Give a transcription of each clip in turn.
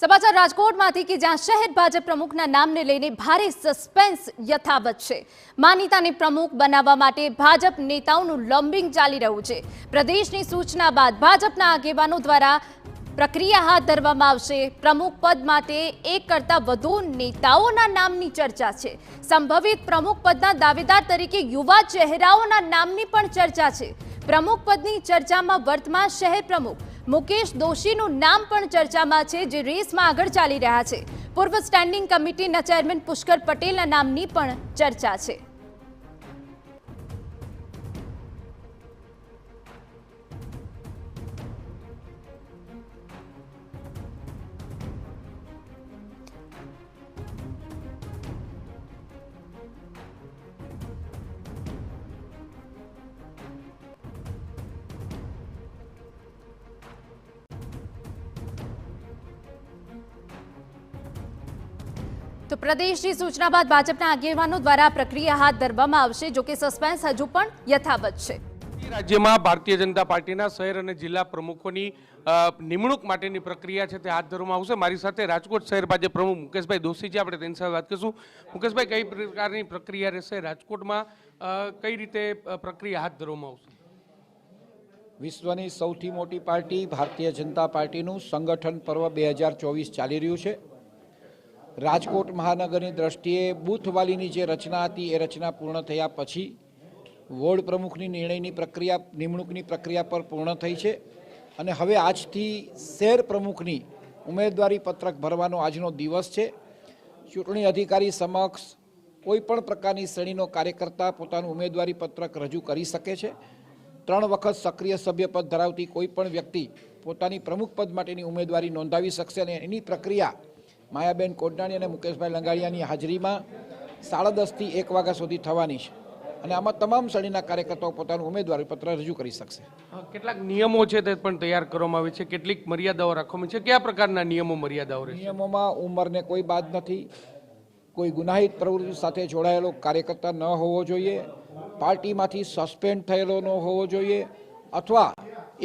સમાચાર રાજકોટમાંથી કે જ્યાં શહેર ભાજપ પ્રમુખના નામને લઈને ભારે સસ્પેન્સ યથાવત છે। માનીતાને પ્રમુખ બનાવવા માટે ભાજપ નેતાઓનું લોબિંગ ચાલી રહ્યું છે। પ્રદેશની સૂચના બાદ ભાજપના આગેવાનો દ્વારા પ્રક્રિયા હાથ ધરવામાં આવશે। પ્રમુખ પદ માટે એક કરતા વધુ નેતાઓના નામની ચર્ચા છે। સંભવિત પ્રમુખ પદના દાવેદાર તરીકે યુવા ચહેરાઓના નામની પણ ચર્ચા છે। પ્રમુખ પદની ચર્ચામાં વર્તમાન શહેર પ્રમુખ મુકેશ દોશીનું નામ પણ ચર્ચામાં છે, જે રેસમાં આગળ ચાલી રહ્યા છે। પૂર્વ સ્ટેન્ડિંગ કમિટીના ચેરમેન પુષ્કર પટેલના નામની પણ ચર્ચા છે। તો પ્રદેશની સૂચના બાદ ભાજપના આગેવાનો દ્વારા પ્રક્રિયા હાથ ધરવામાં આવશે। જો કે સસ્પેન્સ હજુ પણ યથાવત છે। રાજ્યમાં ભારતીય જનતા પાર્ટીના શહેર અને જિલ્લા પ્રમુખોની નિમણૂક માટેની પ્રક્રિયા છે તે હાથ ધરવામાં આવશે। મારી સાથે રાજકોટ શહેર ભાજપ પ્રમુખ મુકેશભાઈ દોશી છે, આપણે તેની સાથે વાત કરીશું। મુકેશભાઈ, કઈ પ્રકારની પ્રક્રિયા રહેશે? રાજકોટમાં કઈ રીતે પ્રક્રિયા હાથ ધરવામાં આવશે? વિશ્વની સૌથી મોટી પાર્ટી ભારતીય જનતા પાર્ટીનું સંગઠન પર્વ 2024 ચાલી રહ્યું છે। રાજકોટ મહાનગરની દ્રષ્ટિએ બૂથવાલીની જે રચના હતી એ રચના પૂર્ણ થયા પછી વોર્ડ પ્રમુખની નિમણૂકની પ્રક્રિયા પર પૂર્ણ થઈ છે અને હવે આજથી શહેર પ્રમુખની ઉમેદવારી પત્રક ભરવાનો આજનો દિવસ છે। ચૂંટણી અધિકારી સમક્ષ કોઈપણ પ્રકારની શ્રેણીનો કાર્યકર્તા પોતાનું ઉમેદવારી પત્રક રજૂ કરી શકે છે। 3 વખત સક્રિય સભ્યપદ ધરાવતી કોઈપણ વ્યક્તિ પોતાની પ્રમુખ પદ માટેની ઉમેદવારી નોંધાવી શકશે અને એની પ્રક્રિયા માયાબેન કોડનાણી અને મુકેશભાઈ લંગાડિયાની હાજરીમાં 10:30 થી 1 વાગ્યા સુધી થવાની છે અને આમાં તમામ શ્રેણીના કાર્યકર્તાઓ પોતાનું ઉમેદવારી પત્ર રજૂ કરી શકશે। કેટલાક નિયમો છે તે પણ તૈયાર કરવામાં આવે છે, કેટલીક મર્યાદાઓ રાખવામાં છે। કયા પ્રકારના નિયમો મર્યાદાઓ રહેશે? નિયમોમાં ઉંમરને કોઈ બાદ નથી, કોઈ ગુનાહિત પ્રવૃત્તિ સાથે જોડાયેલો કાર્યકર્તા ન હોવો જોઈએ, પાર્ટીમાંથી સસ્પેન્ડ થયેલો ન હોવો જોઈએ અથવા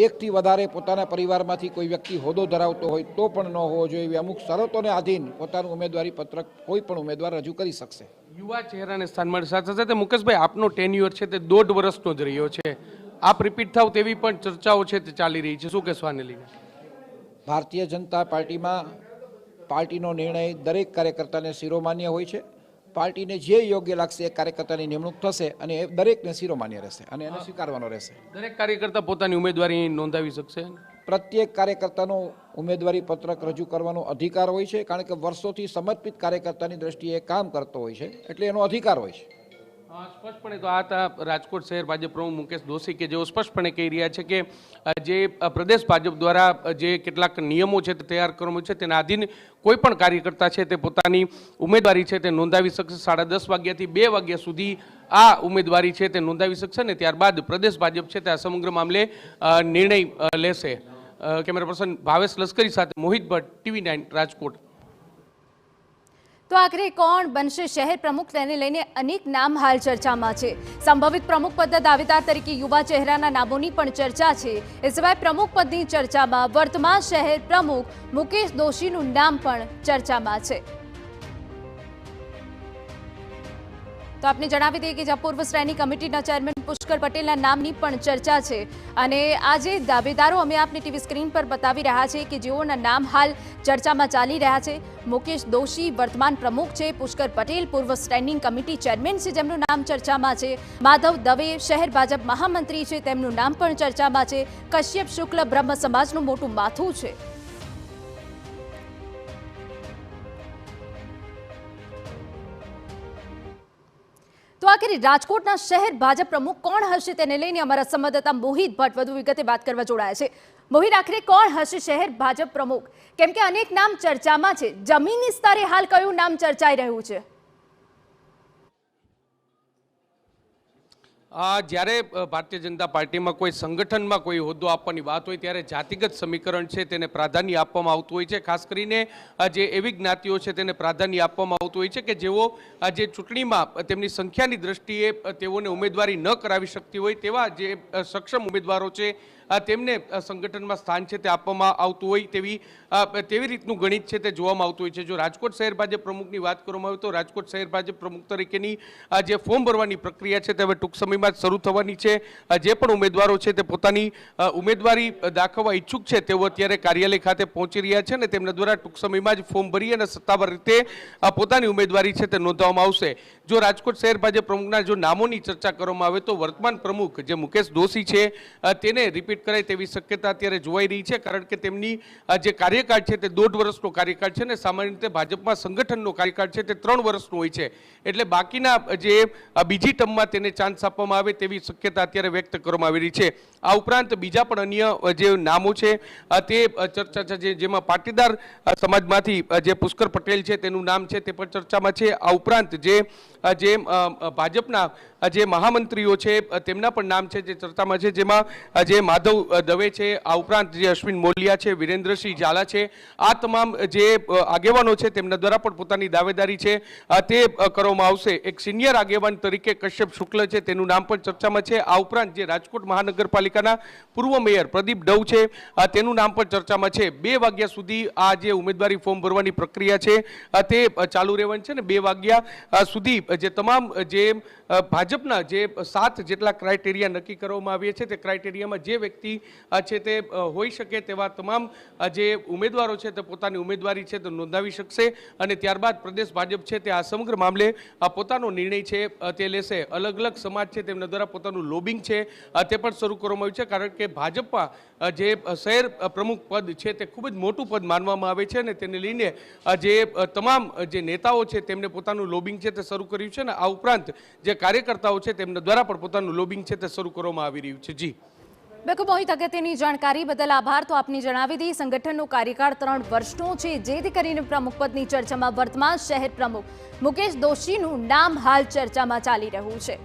એકથી વધારે પોતાના પરિવારમાંથી કોઈ વ્યક્તિ હોદ્દો ધરાવતો હોય તો પણ ન હોવો જોઈએ। એવી અમુક શરતોને આધીન પોતાનું ઉમેદવારી પત્રક કોઈ પણ ઉમેદવાર રજૂ કરી શકશે। યુવા ચહેરાને સ્થાન મળે। સાથે સાથે મુકેશભાઈ, આપનો ટેન્યુઅર છે તે 1.5 વર્ષનો જ રહ્યો છે। આપ રિપીટ થાવ તેવી પણ ચર્ચાઓ છે તે ચાલી રહી છે, શું કહેશો આને લઈને? ભારતીય જનતા પાર્ટીમાં પાર્ટીનો નિર્ણય દરેક કાર્યકર્તાને શિરોમાન્ય હોય છે। પાર્ટીને જે યોગ્ય લાગશે એ કાર્યકર્તાની નિમણૂક થશે અને એ દરેકને શિરોમાન્ય રહેશે અને એને સ્વીકારવાનો રહેશે। દરેક કાર્યકર્તા પોતાની ઉમેદવારી નોંધાવી શકશે? પ્રત્યેક કાર્યકર્તાનો ઉમેદવારી પત્રક રજૂ કરવાનો અધિકાર હોય છે, કારણ કે વર્ષોથી સમર્પિત કાર્યકર્તાની દ્રષ્ટિએ કામ કરતો હોય છે, એટલે એનો અધિકાર હોય છે। સ્પષ્ટપણે તો આ હતા રાજકોટ શહેર ભાજપ પ્રમુખ મુકેશ દોશી, કે જેઓ સ્પષ્ટપણે કહી રહ્યા છે કે જે પ્રદેશ ભાજપ દ્વારા જે કેટલાક નિયમો છે તે તૈયાર કરવામાં છે તેના આધીન કોઈ પણ કાર્યકર્તા છે તે પોતાની ઉમેદવારી છે તે નોંધાવી શકશે। 10:30 વાગ્યાથી 2 વાગ્યા સુધી આ ઉમેદવારી છે તે નોંધાવી શકશે ને ત્યારબાદ પ્રદેશ ભાજપ છે તે આ સમગ્ર મામલે નિર્ણય લેશે। કેમેરા પર્સન ભાવેશ લશ્કરી સાથે મોહિત ભટ્ટ, TV9 રાજકોટ। તો આખરે કોણ બનશે શહેર પ્રમુખ, તેને લઈને અનેક નામ હાલ ચર્ચામાં છે। સંભવિત પ્રમુખ પદના દાવેદાર તરીકે યુવા ચહેરાના નામોની પણ ચર્ચા છે। એ સિવાય પ્રમુખ પદની ચર્ચામાં વર્તમાન શહેર પ્રમુખ મુકેશ દોશીનું નામ પણ ચર્ચામાં છે। તો આપને જણાવી દઈએ કે જ્યાં પૂર્વ સ્ટેન્ડિંગ કમિટીના ચેરમેન પુષ્કર પટેલના નામની પણ ચર્ચા છે અને આજે દાવેદારો અમે આપની ટીવી સ્ક્રીન પર બતાવી રહ્યા છે કે જેઓના નામ હાલ ચર્ચામાં ચાલી રહ્યા છે। મુકેશ દોશી વર્તમાન પ્રમુખ છે, પુષ્કર પટેલ પૂર્વ સ્ટેન્ડિંગ કમિટી ચેરમેન છે જેમનું નામ ચર્ચામાં છે, માધવ દવે શહેર ભાજપ મહામંત્રી છે તેમનું નામ પણ ચર્ચામાં છે, કશ્યપ શુક્લ બ્રહ્મ સમાજનું મોટું માથું છે। તો આખરે રાજકોટના શહેર ભાજપ પ્રમુખ કોણ હશે તેને લઈને અમારા સંવાદદાતા મોહિત ભટ્ટ વધુ વિગતે વાત કરવા જોડાયા છે। મોહિત, આખરે કોણ હશે શહેર ભાજપ પ્રમુખ? કેમ કે અનેક નામ ચર્ચામાં છે, જમીની સ્તરે હાલ કયું નામ ચર્ચાઈ રહ્યું છે? જ્યારે ભારતીય જનતા પાર્ટીમાં કોઈ સંગઠનમાં કોઈ હોદ્દો આપવાની વાત હોય ત્યારે જાતિગત સમીકરણ છે તેને પ્રાધાન્ય આપવામાં આવતું હોય છે। ખાસ કરીને જે એવી જ્ઞાતિઓ છે તેને પ્રાધાન્ય આપવામાં આવતું હોય છે કે જેઓ જે ચૂંટણીમાં તેમની સંખ્યાની દ્રષ્ટિએ તેઓને ઉમેદવારી ન કરાવી શકતી હોય તેવા જે સક્ષમ ઉમેદવારો છે તેમને સંગઠનમાં સ્થાન છે તે આપવામાં આવતું હોય તેવી રીતનું ગણિત છે તે જોવામાં આવતું હોય છે. જો રાજકોટ શહેર ભાજપ પ્રમુખની વાત કરવામાં આવે તો રાજકોટ શહેર ભાજપ પ્રમુખ તરીકેની જે ફોર્મ ભરવાની પ્રક્રિયા છે તે હવે ટૂંક સમયમાં જ શરૂ થવાની છે. જે પણ ઉમેદવારો છે તે પોતાની ઉમેદવારી દાખવવા ઈચ્છુક છે તેઓ અત્યારે કાર્યાલય ખાતે પહોંચી રહ્યા છે અને તેમના દ્વારા ટૂંક સમયમાં જ ફોર્મ ભરી અને સત્તાવાર રીતે પોતાની ઉમેદવારી છે તે નોંધવામાં આવશે. જો રાજકોટ શહેર ભાજપ પ્રમુખના જો નામોની ચર્ચા કરવામાં આવે તો વર્તમાન પ્રમુખ જે મુકેશ દોશી છે તેને રિપીટ કરાય તેવી શક્યતા અત્યારે જોવાઈ રહી છે, કારણ કે તેમની જે કાર્યકાળ છે તે 1.5 વર્ષનો કાર્યકાળ છે અને સામાન્ય રીતે ભાજપમાં સંગઠનનો કાર્યકાળ છે તે 3 વર્ષનો હોય છે. એટલે બાકીના જે બીજી ટર્મમાં તેને ચાન્સ આપવામાં આવે તેવી શક્યતા અત્યારે વ્યક્ત કરવામાં આવી રહી છે. આ ઉપરાંત બીજા પણ અન્ય જે નામો છે તે ચર્ચા છે, જેમાં પાટીદાર સમાજમાંથી જે પુષ્કર પટેલ છે તેનું નામ છે તે પણ ચર્ચામાં છે. આ ઉપરાંત જે ભાજપના જે મહામંત્રીઓ છે તેમના પણ નામ છે જે ચર્ચામાં છે, જેમાં જે માધવ દવે છે, આ ઉપરાંત જે અશ્વિન મોલિયા છે, વિરેન્દ્રસિંહ ઝાલા છે, આ તમામ જે આગેવાનો છે તેમના દ્વારા પણ પોતાની દાવેદારી છે તે કરવામાં આવશે. એક સિનિયર આગેવાન તરીકે કશ્યપ શુક્લ છે તેનું નામ પણ ચર્ચામાં છે. આ ઉપરાંત જે રાજકોટ મહાનગરપાલિકાના પૂર્વ મેયર પ્રદીપ ડવ છે તેનું નામ પણ ચર્ચામાં છે. 2 વાગ્યા સુધી આ જે ઉમેદવારી ફોર્મ ભરવાની પ્રક્રિયા છે તે ચાલુ રહેવાની છે અને 2 વાગ્યા સુધી જે તમામ જે ભાજપના જે 7 જેટલા ક્રાઇટેરિયા નક્કી કરવામાં આવ્યા છે તે ક્રાઇટેરિયામાં જે વ્યક્તિ છે તે હોઈ શકે તેવા તમામ જે ઉમેદવારો છે તે પોતાની ઉમેદવારી છે તે નોંધાવી શકશે અને ત્યારબાદ પ્રદેશ ભાજપ છે તે આ સમગ્ર મામલે પોતાનો નિર્ણય છે તે લેશે. અલગ અલગ સમાજ છે તેમના દ્વારા પોતાનું લોબિંગ છે તે પણ શરૂ કરવામાં આવ્યું છે, કારણ કે ભાજપમાં જે શહેર પ્રમુખ પદ છે તે ખૂબ જ મોટું પદ માનવામાં આવે છે અને તેને લઈને જે તમામ જે નેતાઓ છે તેમને પોતાનું લોબિંગ છે તે શરૂ કર્યું છે અને આ ઉપરાંત જે કાર્યકર્તાઓ છે તેમના દ્વારા પણ પોતાનું લોબિંગ છે તે શરૂ કરવામાં આવી રહ્યું છે. જી બિલકુલ મોહિત, અગત્યની જાણકારી બદલ આભાર. તો આપની જણાવી દી સંગઠનનો કાર્યકાળ 3 વર્ષનો છે, જેથી કરીને પ્રમુખ પદની ચર્ચામાં વર્તમાન શહેર પ્રમુખ મુકેશ દોશીનું નામ હાલ ચર્ચામાં ચાલી રહ્યું છે.